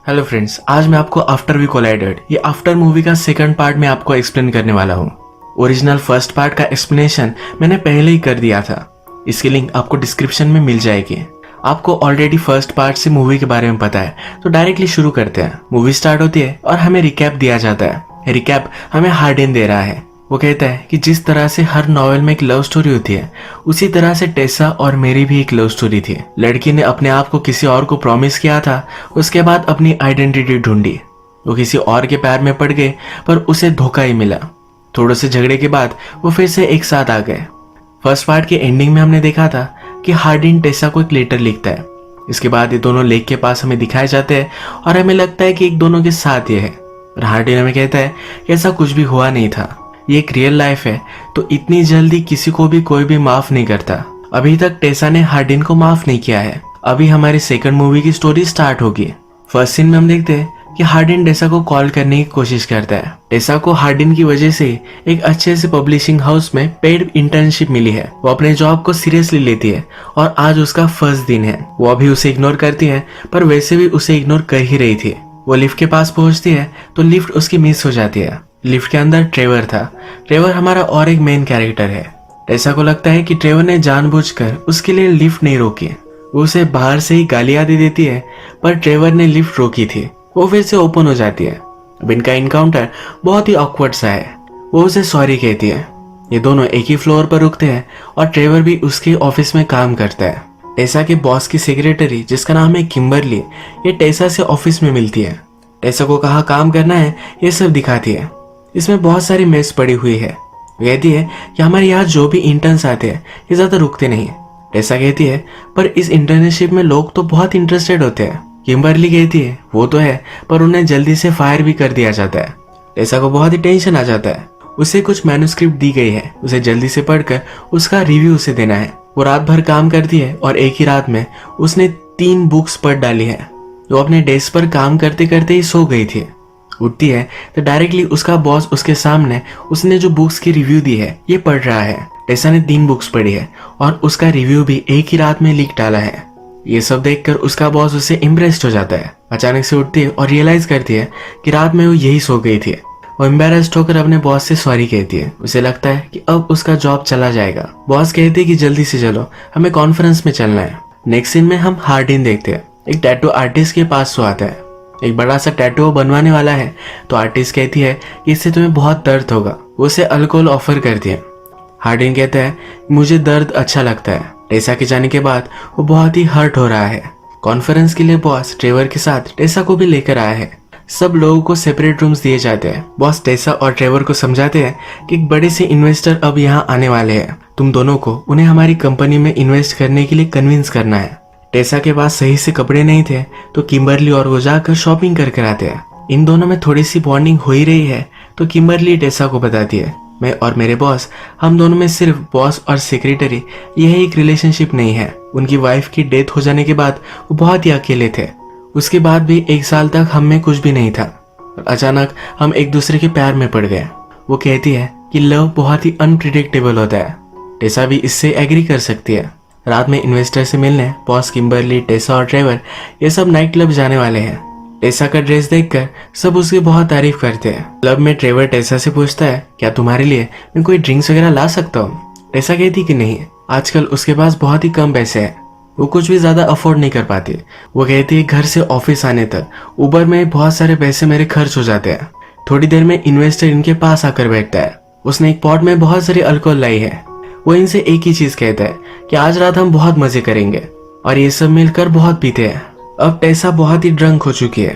Hello friends, आज मैं आपको आफ्टर वी कोलाइडेड ये आफ्टर मूवी का सेकंड पार्ट में आपको एक्सप्लेन करने वाला हूँ। ओरिजिनल फर्स्ट पार्ट का एक्सप्लेनेशन मैंने पहले ही कर दिया था। इसकी लिंक आपको डिस्क्रिप्शन में मिल जाएगी। आपको ऑलरेडी फर्स्ट पार्ट से मूवी के बारे में पता है, तो डायरेक्टली शुरू करते हैं। मूवी स्टार्ट होती है और हमें रिकैप दिया जाता है। रिकैप हमें हार्डिन दे रहा है। वो कहता है कि जिस तरह से हर नॉवेल में एक लव स्टोरी होती है, उसी तरह से टेसा और मेरी भी एक लव स्टोरी थी। लड़की ने अपने आप को किसी और को प्रॉमिस किया था, उसके बाद अपनी आइडेंटिटी ढूंढी। वो किसी और के प्यार में पड़ गए, पर उसे धोखा ही मिला। थोड़े से झगड़े के बाद वो फिर से एक साथ आ गए। फर्स्ट पार्ट के एंडिंग में हमने देखा था कि हार्डिन टेसा को एक लेटर लिखता है। इसके बाद ये दोनों लेक के पास हमें दिखाए जाते हैं और हमें लगता है कि एक दोनों के साथ ये है। और हार्डिन हमें कहता है कि ऐसा कुछ भी हुआ नहीं था, ये एक रियल लाइफ है, तो इतनी जल्दी किसी को भी कोई भी माफ नहीं करता। अभी तक टेसा ने हार्डिन को माफ नहीं किया है। अभी हमारी सेकंड मूवी की स्टोरी स्टार्ट होगी। फर्स्ट सीन में हम देखते हैं कि हार्डिन टेसा को कॉल करने की कोशिश करता है। टेसा को हार्डिन की वजह से एक अच्छे से पब्लिशिंग हाउस में पेड इंटर्नशिप मिली है। वो अपने जॉब को सीरियसली लेती है और आज उसका फर्स्ट दिन है। वो अभी उसे इग्नोर करती है, पर वैसे भी उसे इग्नोर कर ही रही थी। वो लिफ्ट के पास पहुंचती है तो लिफ्ट उसकी मिस हो जाती है। लिफ्ट के अंदर ट्रेवर था। ट्रेवर हमारा और एक मेन कैरेक्टर है। टेसा को लगता है कि ट्रेवर ने जानबूझकर उसके लिए लिफ्ट नहीं रोकी। वो उसे बाहर से ही गालियां दे देती है, पर ट्रेवर ने लिफ्ट रोकी थी। वो फिर से ओपन हो जाती है। अब इनका इनकाउंटर बहुत ही ऑकवर्ड सा है। वो उसे सॉरी कहती है। ये दोनों एक ही फ्लोर पर रुकते हैं और ट्रेवर भी उसके ऑफिस में काम करता है। टेसा के बॉस की सेक्रेटरी, जिसका नाम है किम्बरली, ये टेसा से ऑफिस में मिलती है। टेसा को कहाँ काम करना है ये सब दिखाती है। इसमें बहुत सारी मेस पड़ी हुई है। कहती है कि हमारे यहाँ जो भी इंटर्न्स आते हैं ये ज्यादा रुकते नहीं। टेसा कहती है पर इस इंटर्नशिप में लोग तो बहुत इंटरेस्टेड होते हैं। किम्बरली कहती है वो तो है, पर उन्हें जल्दी से फायर भी कर दिया जाता है। टेसा को बहुत ही टेंशन आ जाता है। उसे कुछ मैन्युस्क्रिप्ट दी गई है, उसे जल्दी से पढ़कर उसका रिव्यू उसे देना है। वो रात भर काम करती है और एक ही रात में उसने 3 बुक्स पढ़ डाली है। वो अपने डेस्क पर काम करते करते ही सो गई थी। उठती है तो डायरेक्टली उसका बॉस उसके सामने उसने जो बुक्स की रिव्यू दी है ये पढ़ रहा है। टेसा ने 3 बुक्स पढ़ी है और उसका रिव्यू भी एक ही रात में लीक डाला है। ये सब देखकर उसका बॉस उससे इम्प्रेस्ड हो जाता है। अचानक से उठती है और रियलाइज करती है कि रात में वो यही सो गई थी। वो एम्बेरस्ड होकर अपने बॉस से सॉरी कहती है। उसे लगता है कि अब उसका जॉब चला जाएगा। बॉस कहते हैं कि जल्दी से चलो, हमें कॉन्फ्रेंस में चलना है। नेक्स्ट सीन में हम हार्डिन देखते हैं। एक टैटू आर्टिस्ट के पास सो आता है। एक बड़ा सा टैटू बनवाने वाला है, तो आर्टिस्ट कहती है कि इससे तुम्हें बहुत दर्द होगा। वो उसे अल्कोहल ऑफर करती है। हार्डिन कहता है मुझे दर्द अच्छा लगता है। टेसा के जाने के बाद वो बहुत ही हर्ट हो रहा है। कॉन्फ्रेंस के लिए बॉस ट्रेवर के साथ टेसा को भी लेकर आया है। सब लोगों को सेपरेट रूम्स दिए जाते हैं। बॉस टेसा और ट्रेवर को समझाते हैं कि एक बड़े से इन्वेस्टर अब यहाँ आने वाले हैं। तुम दोनों को उन्हें हमारी कंपनी में इन्वेस्ट करने के लिए कन्विंस करना है। टेसा के पास सही से कपड़े नहीं थे, तो किम्बरली और वो जाकर शॉपिंग कर आते हैं। इन दोनों में थोड़ी सी बॉन्डिंग हो ही रही है, तो किम्बरली टेसा को बताती है मैं और मेरे बॉस, हम दोनों में सिर्फ बॉस और सेक्रेटरी, यह एक रिलेशनशिप नहीं है। उनकी वाइफ की डेथ हो जाने के बाद वो बहुत ही अकेले थे। उसके बाद भी 1 साल तक हम में कुछ भी नहीं था। अचानक हम एक दूसरे के प्यार में पड़ गए। वो कहती है कि लव बहुत ही अनप्रिडिक्टेबल होता है। टेसा भी इससे एग्री कर सकती है। रात में इन्वेस्टर से मिलने बॉस, किम्बरली, टेसा और ट्रेवर ये सब नाइट क्लब जाने वाले हैं। टेसा का ड्रेस देखकर सब उसकी बहुत तारीफ करते हैं। क्लब में ट्रेवर टेसा से पूछता है क्या तुम्हारे लिए मैं कोई ड्रिंक्स वगैरह ला सकता हूँ। टेसा कहती कि नहीं, आजकल उसके पास बहुत ही कम पैसे हैं, वो कुछ भी ज्यादा अफोर्ड नहीं कर पाती। वो कहती है घर से ऑफिस आने तक उबर में बहुत सारे पैसे मेरे खर्च हो जाते हैं। थोड़ी देर में इन्वेस्टर इनके पास आकर बैठता है। उसने एक पॉट में बहुत सारी अल्कोहल लाई है। वो इनसे एक ही चीज कहता है कि आज रात हम बहुत मजे करेंगे, और ये सब मिलकर बहुत पीते हैं। अब टेसा बहुत ही ड्रंक हो चुकी है।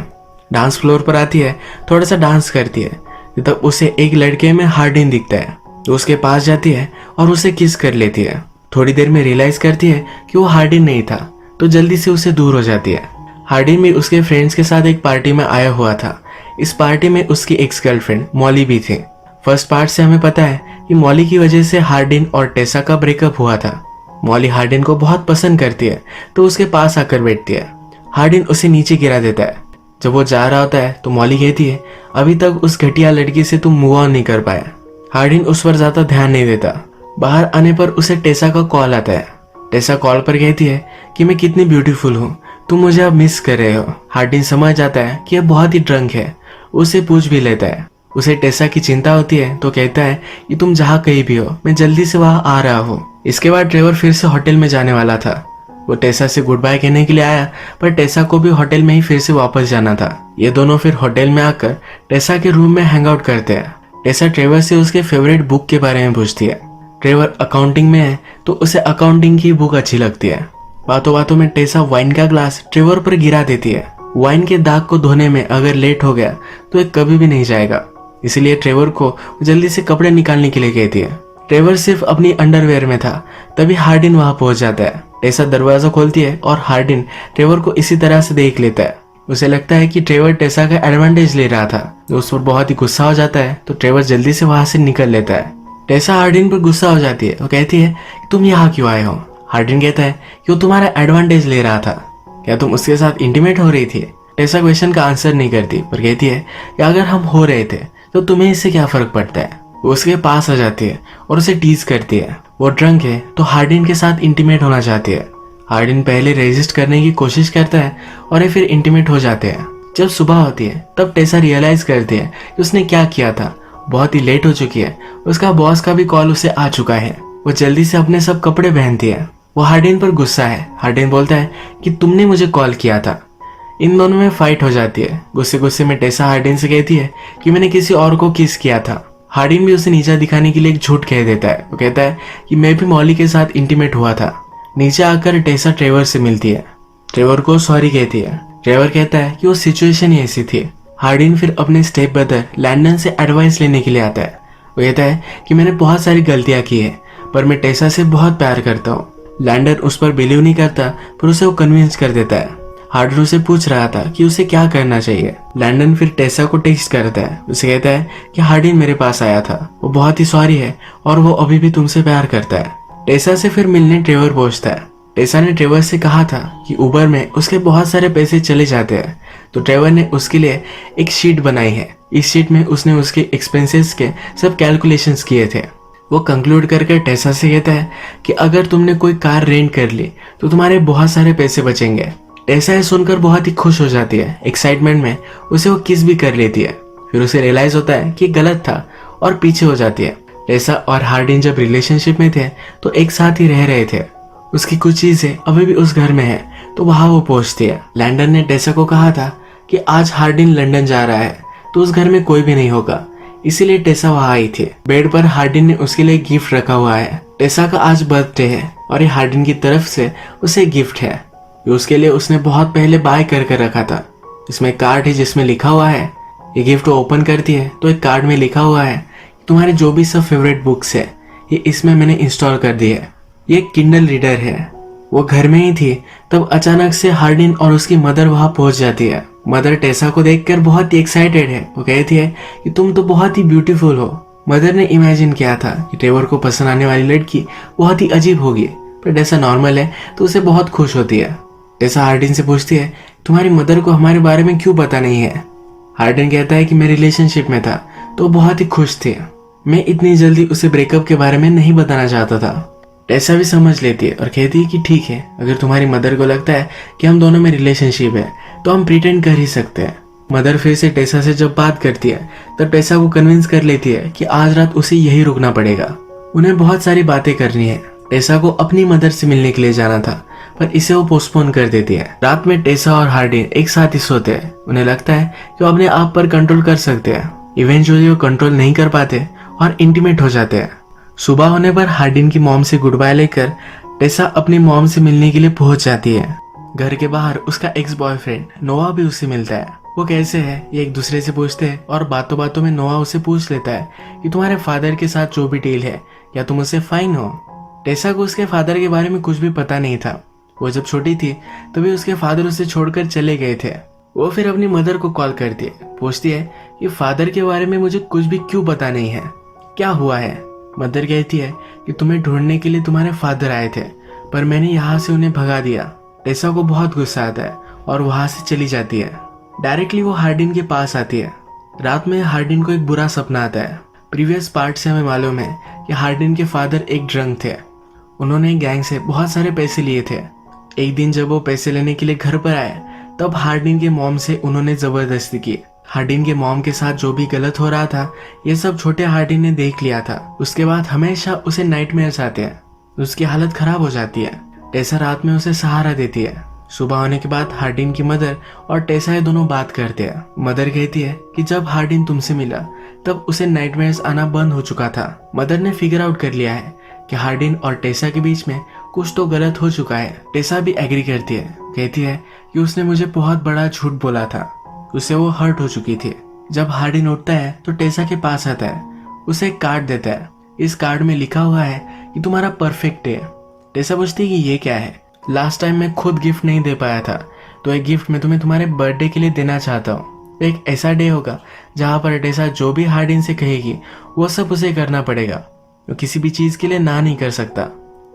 डांस फ्लोर पर आती है, थोड़ा सा डांस करती है, तब उसे एक लड़के में हार्डिन दिखता है। तो उसके पास जाती है और उसे किस कर लेती है। थोड़ी देर में रियलाइज करती है कि वो हार्डिन नहीं था, तो जल्दी से उसे दूर हो जाती है। हार्डिन भी उसके फ्रेंड्स के साथ एक पार्टी में आया हुआ था। इस पार्टी में उसकी एक्स गर्लफ्रेंड मॉली भी थी। फर्स्ट पार्ट से हमें पता है कि मॉली की वजह से हार्डिन और टेसा का ब्रेकअप हुआ था। मॉली हार्डिन को बहुत पसंद करती है, तो उसके पास आकर बैठती है। हार्डिन उसे नीचे गिरा देता है। जब वो जा रहा होता है तो मॉली कहती है अभी तक उस घटिया लड़की से तुम मूव ऑन नहीं कर पाया। हार्डिन उस पर ज्यादा ध्यान नहीं देता। बाहर आने पर उसे टेसा का कॉल आता है। टेसा कॉल पर कहती है कि मैं कितनी ब्यूटीफुल हूँ, तुम मुझे अब मिस कर रहे हो। हार्डिन समझ जाता है कि यह बहुत ही ड्रंक है, उसे पूछ भी लेता है। उसे टेसा की चिंता होती है तो कहता है कि तुम जहाँ कहीं भी हो, मैं जल्दी से वहां आ रहा हूँ। इसके बाद ट्रेवर फिर से होटल में जाने वाला था। वो टेसा से गुड बाय कहने के लिए आया, पर टेसा को भी होटल में ही फिर से वापस जाना था। ये दोनों फिर होटल में आकर टेसा के रूम में हैंग आउट करते हैं। टेसा ट्रेवर से उसके फेवरेट बुक के बारे में पूछती है। ट्रेवर अकाउंटिंग में है तो उसे अकाउंटिंग की बुक अच्छी लगती है। बातों बातों में टेसा वाइन का ग्लास ट्रेवर पर गिरा देती है। वाइन के दाग को धोने में अगर लेट हो गया तो ये कभी भी नहीं जाएगा, इसलिए ट्रेवर को जल्दी से कपड़े निकालने के लिए कहती है। ट्रेवर सिर्फ अपनी अंडरवेयर में था, तभी हार्डिन वहां पहुंच जाता है। टेसा दरवाजा खोलती है और हार्डिन ट्रेवर को इसी तरह से देख लेता है। उसे लगता है कि ट्रेवर टेसा का एडवांटेज ले रहा था, जो उस पर बहुत ही गुस्सा हो जाता है, तो ट्रेवर जल्दी से वहां से निकल लेता है। टेसा हार्डिन पर गुस्सा हो जाती है और कहती है कि तुम यहाँ क्यों आए हो। हार्डिन कहता है कि वो तुम्हारा एडवांटेज ले रहा था, क्या तुम उसके साथ इंटीमेट हो रही थी। टेसा क्वेश्चन का आंसर नहीं करती, पर कहती है कि अगर हम हो रहे थे तो तुम्हें इससे क्या फर्क पड़ता है। वो उसके पास आ जाती है और उसे टीज करती है। वो ड्रंक है तो हार्डिन के साथ इंटीमेट होना चाहती है। हार्डिन पहले रेजिस्ट करने की कोशिश करता है और ये फिर इंटीमेट हो जाते हैं। जब सुबह होती है तब टेसा रियलाइज करती है कि उसने क्या किया था। बहुत ही लेट हो चुकी है, उसका बॉस का भी कॉल उसे आ चुका है। वो जल्दी से अपने सब कपड़े पहनती है। वो हार्डिन पर गुस्सा है। हार्डिन बोलता है कि तुमने मुझे कॉल किया था। इन दोनों में फाइट हो जाती है। गुस्से गुस्से में टेसा हार्डिन से कहती है कि मैंने किसी और को किस किया था। हार्डिन भी उसे नीचा दिखाने के लिए एक झूठ कह देता है। वो कहता है कि मैं भी मॉली के साथ इंटीमेट हुआ था। नीचे आकर टेसा ट्रेवर से मिलती है। ट्रेवर को सॉरी कहती है। ट्रेवर कहता है कि वो सिचुएशन ही ऐसी थी। हार्डिन फिर अपने स्टेप ब्रदर लैंडन से एडवाइस लेने के लिए आता है। वो कहता है कि मैंने बहुत सारी गलतियां की है, पर मैं टेसा से बहुत प्यार करता हूँ। लैंडन उस पर बिलीव नहीं करता, पर उसे वो कन्विंस कर देता है। हार्डिन उसे पूछ रहा था कि उसे क्या करना चाहिए। लैंडन फिर टेसा को टेक्स्ट करता है। उसे कहता है कि हार्डिन मेरे पास आया था, वो बहुत ही सॉरी है और वो अभी भी तुमसे प्यार करता है। टेसा से फिर मिलने ट्रेवर पहुंचता है। टेसा ने ट्रेवर से कहा था कि उबर में उसके बहुत सारे पैसे चले जाते हैं, तो ट्रेवर ने उसके लिए एक शीट बनाई है। इस शीट में उसने उसके एक्सपेंसेस के सब कैलकुलेशंस किए थे। वो कंक्लूड करके टेसा से कहता है कि अगर तुमने कोई कार रेंट कर ली तो तुम्हारे बहुत सारे पैसे बचेंगे। टेसा ये सुनकर बहुत ही खुश हो जाती है। एक्साइटमेंट में उसे वो किस भी कर लेती है। फिर उसे रियलाइज होता है कि गलत था और पीछे हो जाती है। टेसा और हार्डिन जब रिलेशनशिप में थे तो एक साथ ही रह रहे थे। उसकी कुछ चीजें अभी भी उस घर में है, तो वहां वो पहुंचती है। लैंडन ने टेसा को कहा था कि आज हार्डिन लंदन जा रहा है तो उस घर में कोई भी नहीं होगा, इसीलिए टेसा वहां आई थी। बेड पर हार्डिन ने उसके लिए गिफ्ट रखा हुआ है। टेसा का आज बर्थडे है और ये हार्डिन की तरफ से उसे गिफ्ट है। ये उसके लिए उसने बहुत पहले बाय कर रखा था। इसमें कार्ड है जिसमें लिखा हुआ है। ये गिफ्ट ओपन करती है तो एक कार्ड में लिखा हुआ है तुम्हारे जो भी सब फेवरेट बुक्स है ये इसमें मैंने इंस्टॉल कर दी है। ये किंडल रीडर है। वो घर में ही थी तब अचानक से हार्डिन और उसकी मदर वहां पहुंच जाती है। मदर टेसा को देखकर बहुत ही एक्साइटेड है। वो कहती है कि तुम तो बहुत ही ब्यूटीफुल हो। मदर ने इमेजिन किया था कि ट्रेवर को पसंद आने वाली लड़की बहुत ही अजीब होगी, पर टेसा नॉर्मल है तो उसे बहुत खुश होती है। टेसा हार्डिन से पूछती है तुम्हारी मदर को हमारे बारे में क्यों पता नहीं है। हार्डिन कहता है कि मैं रिलेशनशिप में था तो बहुत ही खुश थी, मैं इतनी जल्दी उसे ब्रेकअप के बारे में नहीं बताना चाहता था। टेसा भी समझ लेती है और कहती है कि ठीक है, अगर तुम्हारी मदर को लगता है कि हम दोनों में रिलेशनशिप है तो हम प्रिटेंड कर ही सकते हैं। मदर फिर से टेसा से जब बात करती है तब टेसा को कन्विंस कर लेती है कि आज रात उसे यही रुकना पड़ेगा। उन्हें बहुत सारी बातें करनी है। टेसा को अपनी मदर से मिलने के लिए जाना था, पर इसे वो पोस्टपोन कर देती है। रात में टेसा और हार्डिन एक साथ ही सोते हैं। उन्हें लगता है कि वो अपने आप पर कंट्रोल कर सकते हैं। इवेंचुअली वो कंट्रोल नहीं कर पाते और इंटीमेट हो जाते हैं। सुबह होने पर हार्डिन की मॉम से गुड बाय लेकर टेसा अपनी मॉम से मिलने के लिए पहुंच जाती है। घर के बाहर उसका एक्स बॉयफ्रेंड नोआ भी उससे मिलता है। वो कैसे है ये एक दूसरे से पूछते हैं और बातों बातों में नोआ उसे पूछ लेता है कि तुम्हारे फादर के साथ जो भी डील है क्या तुम उससे फाइन हो। टेसा को उसके फादर के बारे में कुछ भी पता नहीं था। वो जब छोटी थी तभी उसके फादर उसे छोड़कर चले गए थे। वो फिर अपनी मदर को कॉल करती है, पूछती है कि फादर के बारे में मुझे कुछ भी क्यों पता नहीं है, क्या हुआ है। मदर कहती है कि तुम्हें ढूंढने के लिए तुम्हारे फादर आए थे, पर मैंने यहाँ से उन्हें भगा दिया। टेसा को बहुत गुस्सा आता है और वहां से चली जाती है। डायरेक्टली वो हार्डिन के पास आती है। रात में हार्डिन को एक बुरा सपना आता है। प्रीवियस पार्ट से हमें मालूम है कि हार्डिन के फादर एक ड्रंक थे। उन्होंने गैंग से बहुत सारे पैसे लिए थे। एक दिन जब वो पैसे लेने के लिए घर पर आए तब हार्डिन के मॉम से उन्होंने जबरदस्ती की। हार्डिन के मॉम के साथ जो भी गलत हो रहा था ये सब छोटे हार्डिन ने देख लिया था। उसके बाद हमेशा उसे नाइटमेयर्स आते हैं। उसकी हालत खराब हो जाती है। टेसा रात में उसे सहारा देती है। सुबह होने के बाद हार्डिन की मदर और टेसा ये दोनों बात करते हैं। मदर कहती है कि जब हार्डिन तुमसे मिला तब उसे नाइटमेयर्स आना बंद हो चुका था। मदर ने फिगर आउट कर लिया है कि हार्डिन और टेसा के बीच में कुछ तो गलत हो चुका है। टेसा भी एग्री करती है, कहती है कि उसने मुझे बहुत बड़ा झूठ बोला था। उसे वो हर्ट हो चुकी थी। जब हार्डिन उठता है तो टेसा के पास आता है, उसे एक कार्ड देता है। इस कार्ड में लिखा हुआ है कि तुम्हारा परफेक्ट है। टेसा पूछती है कि ये क्या है। लास्ट टाइम मैं खुद गिफ्ट नहीं दे पाया था, तो एक गिफ्ट मैं तुम्हें तुम्हारे बर्थडे के लिए देना चाहता हूँ। एक ऐसा डे होगा जहाँ पर टेसा जो भी हार्डिन से कहेगी वो सब उसे करना पड़ेगा। वो किसी भी चीज के लिए ना नहीं कर सकता।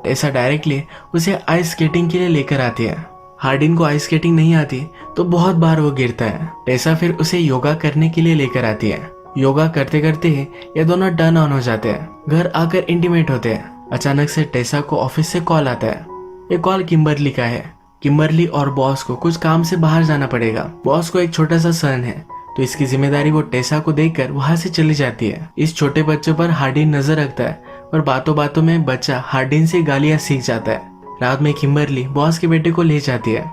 टेसा डायरेक्टली उसे आइस स्केटिंग के लिए लेकर आती है। हार्डिन को आइस स्केटिंग नहीं आती तो बहुत बार वो गिरता है। टेसा फिर उसे योगा करने के लिए लेकर आती है। योगा करते करते ही ये दोनों टर्न ऑन हो जाते हैं। घर आकर इंटीमेट होते हैं। अचानक से टेसा को ऑफिस से कॉल आता है। ये कॉल किम्बरली का है। किम्बरली और बॉस को कुछ काम से बाहर जाना पड़ेगा। बॉस को एक छोटा सा सन है तो इसकी जिम्मेदारी वो टेसा को देकर वहां से चली जाती है। इस छोटे बच्चे पर हार्डिन नजर रखता है और बातों बातों में बच्चा हार्डिन से गालियां सीख जाता है। रात में किम्बरली बॉस के बेटे को ले जाती है।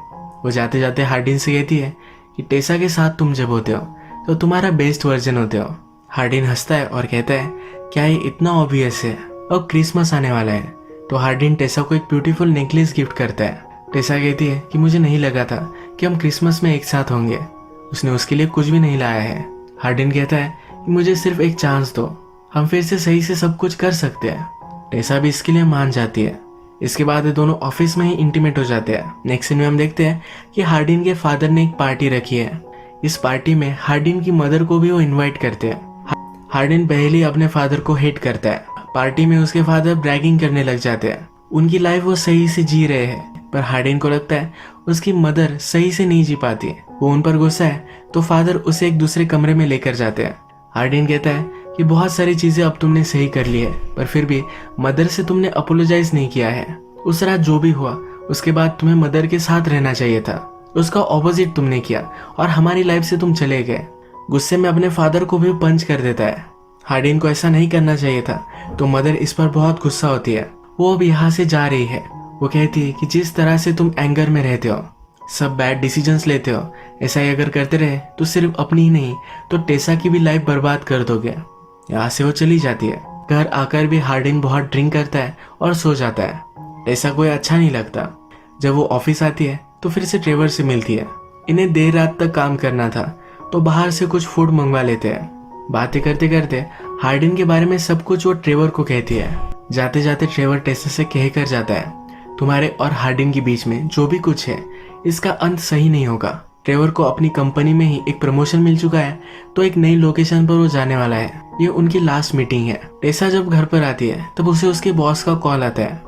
वो जाते जाते हार्डिन से कहती है कि टेसा के साथ तुम जब होते हो तो तुम्हारा बेस्ट वर्जन होते हो। हार्डिन हंसता है और कहता है क्या ये इतना ऑब्वियस है। अब क्रिसमस आने वाला है तो हार्डिन टेसा को एक ब्यूटीफुल नेकलेस गिफ्ट करता है। टेसा कहती है कि मुझे नहीं लगा था कि हम क्रिसमस में एक साथ होंगे। उसने उसके लिए कुछ भी नहीं लाया है। हार्डिन कहता है कि मुझे सिर्फ एक चांस दो, हम फिर से सही से सब कुछ कर सकते हैं। टेसा भी इसके लिए मान जाती है। इसके बाद ये दोनों ऑफिस में ही इंटीमेट हो जाते हैं। नेक्स्ट सीन में हम देखते हैं कि हार्डिन के फादर ने एक पार्टी रखी है। इस पार्टी में हार्डिन की मदर को भी वो इनवाइट करते हैं। हार्डिन पहले ही अपने फादर को हेट करता है। पार्टी में उसके फादर ब्रैगिंग करने लग जाते हैं। उनकी लाइफ वो सही से जी रहे हैं, पर हार्डिन को लगता है उसकी मदर सही से नहीं जी पाती। वो उन पर गुस्सा है तो फादर उसे एक दूसरे कमरे में लेकर जाते हैं। हार्डिन कहता है कि बहुत सारी चीजें अब तुमने सही कर ली है, पर फिर भी मदर से तुमने अपोलोजाइज नहीं किया है। उस रात जो भी हुआ उसके बाद तुम्हें मदर के साथ रहना चाहिए था। उसका ऑपोजिट तुमने किया और हमारी लाइफ से तुम चले गए। गुस्से में अपने फादर को भी पंच कर देता है। हार्डिन को ऐसा नहीं करना चाहिए था तो मदर इस पर बहुत गुस्सा होती है। वो अब यहाँ से जा रही है। वो कहती है कि जिस तरह से तुम एंगर में रहते हो, सब बैड डिसीजंस लेते हो, ऐसा ही अगर करते रहे तो सिर्फ अपनी ही नहीं तो टेसा की भी लाइफ बर्बाद कर दोगे। यहाँ से वो चली जाती है। घर आकर भी हार्डिन बहुत ड्रिंक करता है और सो जाता है। टेसा को अच्छा नहीं लगता। जब वो ऑफिस आती है तो फिर से ट्रेवर से मिलती है। इन्हें देर रात तक काम करना था तो बाहर से कुछ फूड मंगवा लेते हैं। बातें करते करते हार्डिन के बारे में सब कुछ वो ट्रेवर को कहती है। जाते जाते ट्रेवर टेसा से कह कर जाता है तुम्हारे और हार्डिन के बीच में जो भी कुछ है इसका अंत सही नहीं होगा। ट्रेवर को अपनी कंपनी में ही एक प्रमोशन मिल चुका है तो एक नई लोकेशन पर वो जाने वाला है। ये उनकी लास्ट मीटिंग है। टेसा जब घर पर आती है तब उसे उसके बॉस का कॉल आता है।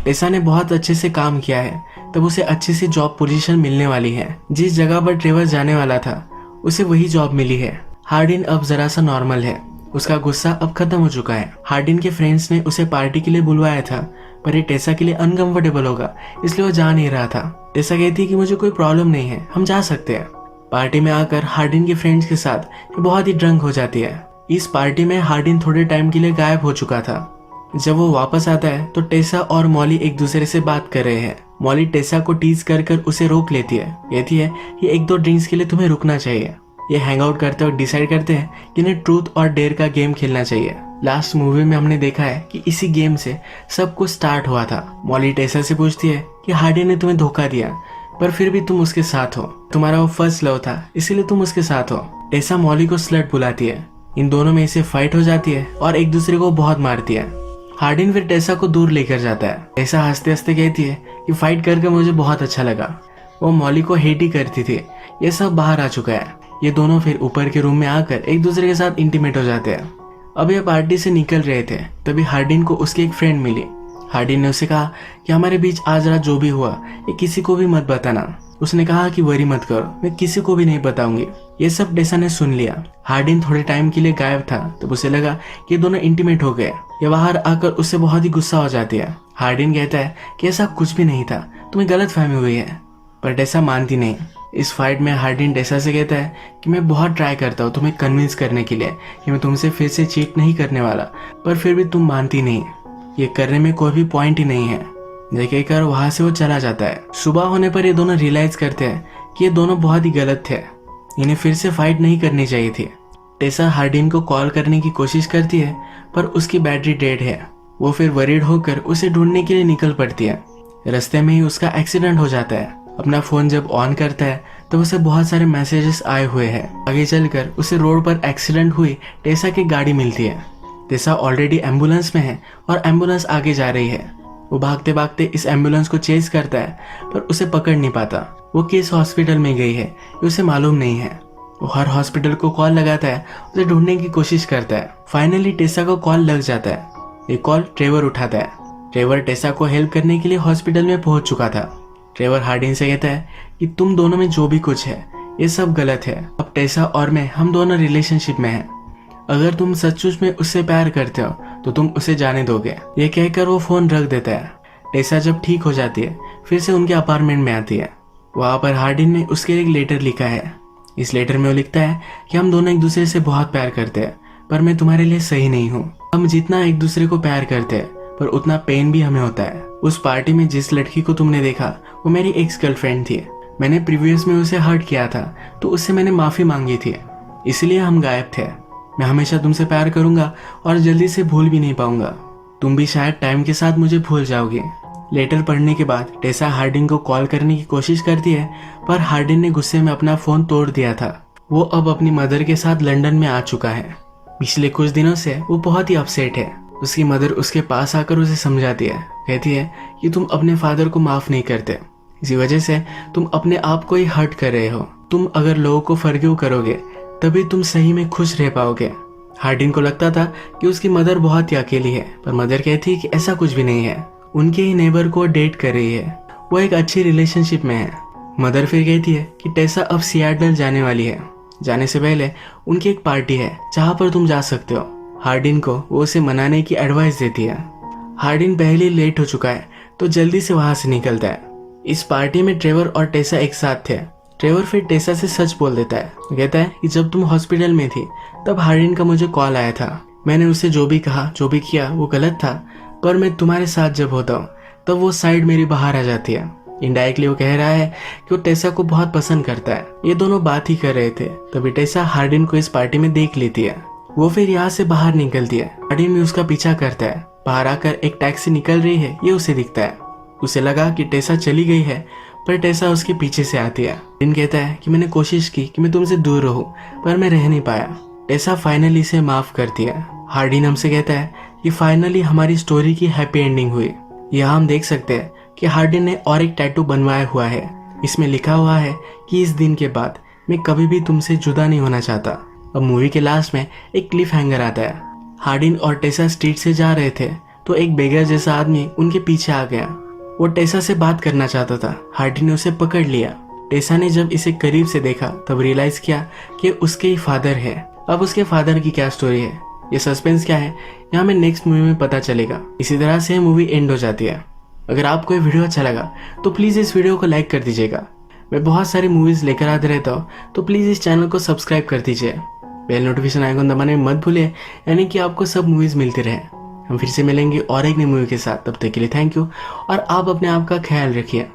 टेसा ने बहुत अच्छे से काम किया है तब उसे अच्छी सी जॉब पोजीशन मिलने वाली है। जिस जगह पर ट्रेवर जाने वाला था उसे वही जॉब मिली है। हार्डिन अब जरा सा नॉर्मल है। उसका गुस्सा अब खत्म हो चुका है। हार्डिन के फ्रेंड्स ने उसे पार्टी के लिए बुलवाया था पर ये टेसा के लिए अनकंफर्टेबल होगा इसलिए वो जा नहीं रहा था। टेसा कहती है कि मुझे कोई प्रॉब्लम नहीं है, हम जा सकते हैं। पार्टी में आकर हार्डिन के फ्रेंड्स के साथ बहुत ही ड्रंक हो जाती है। इस पार्टी में हार्डिन थोड़े टाइम के लिए गायब हो चुका था। जब वो वापस आता है तो टेसा और मॉली एक दूसरे से बात कर रहे हैं। मॉली टेसा को टीज कर कर उसे रोक लेती है। कहती है कि एक दो ड्रिंक्स के लिए तुम्हें रुकना चाहिए। ये हैंग आउट करते वक्त डिसाइड करते हैं कि इन्हें ट्रूथ और डेयर का गेम खेलना चाहिए। लास्ट मूवी में हमने देखा है कि इसी गेम से सब कुछ स्टार्ट हुआ था। मॉली टेसा से पूछती है कि हार्डिन ने तुम्हें धोखा दिया पर फिर भी तुम उसके साथ हो। तुम्हारा वो फर्स्ट लव था इसीलिए तुम उसके साथ हो। टेसा मॉली को स्लट बुलाती है। इन दोनों में इसे फाइट हो जाती है और एक दूसरे को बहुत मारती है। हार्डिन फिर टेसा को दूर लेकर जाता है। टेसा हंसते हंसते कहती है कि फाइट करके मुझे बहुत अच्छा लगा। वो मॉली को हेट ही करती थी। ये सब बाहर आ चुका है। ये दोनों फिर ऊपर के रूम में आकर एक दूसरे के साथ इंटीमेट हो जाते हैं। अब ये पार्टी से निकल रहे थे तभी हार्डिन को उसकी एक फ्रेंड मिली। हार्डिन ने उसे कहा कि हमारे बीच आज रात जो भी हुआ ये किसी को भी मत बताना। उसने कहा कि वरी मत करो, मैं किसी को भी नहीं बताऊंगी। ये सब टेसा ने सुन लिया। हार्डिन थोड़े टाइम के लिए गायब था, तब उसे लगा कि दोनों इंटीमेट हो गए। ये बाहर आकर उससे बहुत ही गुस्सा हो जाती है। हार्डिन कहता है कि ऐसा कुछ भी नहीं था, तुम्हें गलत फहमी हुई है, पर टेसा मानती नहीं। इस फाइट में हार्डिन टेसा से कहता है कि मैं बहुत ट्राई करता हूँ तुम्हें कन्विंस करने के लिए कि मैं तुमसे फिर से चीट नहीं करने वाला, पर फिर भी तुम मानती नहीं। ये करने में कोई भी पॉइंट ही नहीं है। ये कहकर वहां से वो चला जाता है। सुबह होने पर ये दोनों रियलाइज करते हैं कि ये दोनों बहुत ही गलत थे, इन्हें फिर से फाइट नहीं करनी चाहिए थी। टेसा हार्डिन को कॉल करने की कोशिश करती है, पर उसकी बैटरी डेड है। वो फिर वरीड होकर उसे ढूंढने के लिए निकल पड़ती है। रास्ते में ही उसका एक्सीडेंट हो जाता है। अपना फोन जब ऑन करता है तो उसे बहुत सारे मैसेजेस आए हुए हैं। आगे चलकर उसे रोड पर एक्सीडेंट हुई टेसा की गाड़ी मिलती है। टेसा ऑलरेडी एम्बुलेंस में है और एम्बुलेंस आगे जा रही है। वो भागते भागते इस एम्बुलेंस को चेज करता है, पर उसे पकड़ नहीं पाता। वो किस हॉस्पिटल में गई है ये उसे मालूम नहीं है। वो हर हॉस्पिटल को कॉल लगाता है, उसे ढूंढने की कोशिश करता है। फाइनली टेसा को कॉल लग जाता है। ये कॉल ट्रेवर उठाता है। ट्रेवर टेसा को हेल्प करने के लिए हॉस्पिटल में पहुंच चुका था। ट्रेवर हार्डिन से कहता है कि तुम दोनों में जो भी कुछ है ये सब गलत है। अब टेसा और मैं हम दोनों रिलेशनशिप में हैं। अगर तुम सचमुच में उससे प्यार करते हो तो तुम उसे जाने दोगे। ये कहकर वो फोन रख देता है। टेसा जब ठीक हो जाती है फिर से उनके अपार्टमेंट में आती है। वहां पर हार्डिन ने उसके लिए एक लेटर लिखा है। इस लेटर में वो लिखता है कि हम दोनों एक दूसरे से बहुत प्यार करते हैं, पर मैं तुम्हारे लिए सही नहीं हूँ। हम जितना एक दूसरे को प्यार करते हैं पर उतना पेन भी हमें होता है। उस पार्टी में जिस लड़की को तुमने देखा वो मेरी एक्स गर्लफ्रेंड थी। मैंने प्रीवियस में उसे हर्ट किया था तो उससे मैंने माफी मांगी थी, इसलिए हम गायब थे। मैं हमेशा तुमसे प्यार करूंगा और जल्दी से भूल भी नहीं पाऊंगा। तुम भी शायद टाइम के साथ मुझे भूल जाओगे। लेटर पढ़ने के बाद टेसा हार्डिन को कॉल करने की कोशिश करती है, पर हार्डिन ने गुस्से में अपना फोन तोड़ दिया था। वो अब अपनी मदर के साथ लंदन में आ चुका है। पिछले कुछ दिनों से वो बहुत ही अपसेट है। उसकी मदर उसके पास आकर उसे समझाती है, कहती है कि तुम अपने फादर को माफ नहीं करते, इसी वजह से तुम अपने आप को ही हर्ट कर रहे हो। तुम अगर लोगों को फॉरगिव करोगे तभी तुम सही में खुश रह पाओगे। हार्डिन को लगता था कि उसकी मदर बहुत ही अकेली है, पर मदर कहती है कि ऐसा कुछ भी नहीं है। उनके ही नेबर को डेट कर रही है, वो एक अच्छी रिलेशनशिप में है। मदर फिर कहती है कि टेसा अब सियाटल जाने वाली है। जाने से पहले उनकी एक पार्टी है जहाँ पर तुम जा सकते हो। हार्डिन को वो उसे मनाने की एडवाइस देती है। हार्डिन पहले ही लेट हो चुका है तो जल्दी से वहां से निकलता है। इस पार्टी में ट्रेवर और टेसा एक साथ थे। ट्रेवर फिर टेसा से सच बोल देता है। कहता है कि जब तुम हॉस्पिटल में थी तब हार्डिन का मुझे कॉल आया था। मैंने उसे जो भी कहा जो भी किया वो गलत था, पर मैं तुम्हारे साथ जब होता हूँ तब वो साइड मेरी बाहर आ जाती है। इनडायरेक्टली वो कह रहा है कि वो टेसा को बहुत पसंद करता है। ये दोनों बात ही कर रहे थे तभी टेसा हार्डिन को इस पार्टी में देख लेती है। वो फिर यहाँ से बाहर निकलती है। हार्डिन भी उसका पीछा करता है। बाहर आकर एक टैक्सी निकल रही है, ये उसे दिखता है। उसे लगा कि टेसा चली गई है, पर टेसा उसके पीछे से आती है। हार्डिन कहता है कि मैंने कोशिश की कि मैं तुमसे दूर रहूं, पर मैं रह नहीं पाया। टेसा फाइनली इसे माफ करती है। हार्डिन हमसे कहता है कि फाइनली हमारी स्टोरी की हैप्पी एंडिंग हुई। यहाँ हम देख सकते हैं कि हार्डिन ने और एक टैटू बनवाया हुआ है। इसमें लिखा हुआ है कि इस दिन के बाद मैं कभी भी तुमसे जुदा नहीं होना चाहता। अब मूवी के लास्ट में एक क्लिफ हैंगर आता है। हार्डिन और टेसा स्ट्रीट से जा रहे थे तो एक बेगर जैसा आदमी उनके पीछे आ गया। वो टेसा से बात करना चाहता था। हार्डिन ने उसे पकड़ लिया। टेसा ने जब इसे करीब से देखा तब रियलाइज किया कि उसके ही फादर है। अब उसके फादर की क्या स्टोरी है, ये सस्पेंस क्या है, यहाँ हमें नेक्स्ट मूवी में पता चलेगा। इसी तरह से मूवी एंड हो जाती है। अगर आपको ये वीडियो अच्छा लगा तो प्लीज़ इस वीडियो को लाइक कर दीजिएगा। मैं बहुत सारी मूवीज़ लेकर आते रहता हूँ, तो प्लीज़ इस चैनल को सब्सक्राइब कर दीजिए। बेल नोटिफिकेशन आइकन दबाने में मत भूलिए, यानी कि आपको सब मूवीज़ मिलती रहे। हम फिर से मिलेंगे और एक नई मूवी के साथ। तब तक के लिए थैंक यू और आप अपने आप का ख्याल रखिए।